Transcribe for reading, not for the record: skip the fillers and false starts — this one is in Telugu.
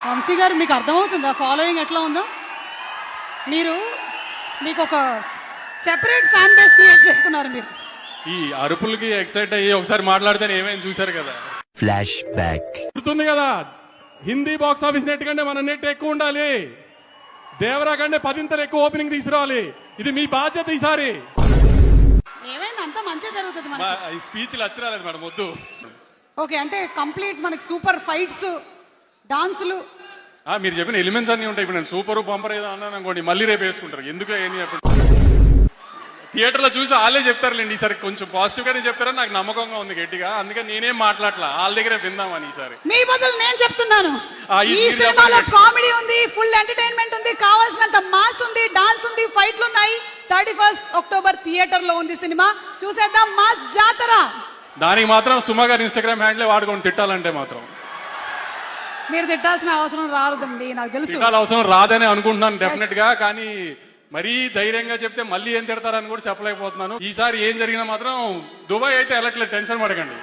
వంశీ గారు మీకు అర్థమవుతుందా ఫాలోయింగ్ ఎట్లా ఉందో? మీకు ఒక సెపరేట్ ఫ్యాన్ బేస్ క్రియేట్ చేసుకున్నారు మీరు. ఈ అరుపులకి ఎక్సైట్ అయ్యి ఒకసారి మాట్లాడితే ఏమైనా చూశారు కదా. ఫ్లాష్ బ్యాక్ గుర్తుంది కదా, హిందీ బాక్స్ ఆఫీస్ నెట్ కంటే మన నెట్ ఎక్కువ ఉండాలి, దేవరా కంటే 10 ఎక్కువ ఓపెనింగ్ తీసుకురావాలి. ఇది మీ బాధ్యత ఈసారి. ఏమైంది, అంతా మంచిగా జరుగుతుంది మనకి. ఈ స్పీచ్ నచ్చరాలేదు మేడం, వద్దు. ఓకే, అంటే కంప్లీట్ మనకి సూపర్ ఫైట్స్, డాన్సులు. మీరు చెప్పిన ఎలిమెంట్స్ అన్ని ఉంటాయి. ఇప్పుడు నేను సూపర్ బంపర్ ఏదో అన్నాను అనుకోండి, మళ్ళీ రేపు వేసుకుంటారు. ఎందుకు ఏమి చెప్పండి, థియేటర్ లో చూసి వాళ్ళే చెప్తారులేండి. ఈసారి కొంచెం పాజిటివ్ గానే చెప్తారని నాకు నమ్మకంగా ఉంది గట్టిగా. అందుకని నేనేం మాట్లాడలా, వాళ్ళ దగ్గరే విందామని. ఈసారి మీ బదులు నేను చెప్తున్నాను, ఈ ఈ సినిమాలో కామెడీ ఉంది, ఫుల్ ఎంటర్టైన్మెంట్ ఉంది, కావాల్సినంత మాస్ ఉంది, డాన్స్ ఉంది, ఫైట్లు ఉన్నాయి. 31 అక్టోబర్ థియేటర్ లో ఉంది సినిమా, చూసేద్దాం మాస్ జాతర. దానికి మాత్రం సుమా గారి ఇన్స్టాగ్రామ్ హ్యాండిల్ వాడుకొని తిట్టాలంటే మాత్రం మీరు తిట్టాల్సిన అవసరం రాదండి, నాకు తెలుసు. తిట్టాల అవసరం రాదని అనుకుంటున్నాను డెఫినెట్ గా. కానీ మరీ ధైర్యంగా చెప్తే మళ్ళీ ఏం తిడతారని కూడా చెప్పలేకపోతున్నాను. ఈసారి ఏం జరిగినా మాత్రం దుబాయ్ అయితే వెళ్ళట్లేదు, టెన్షన్ పడకండి.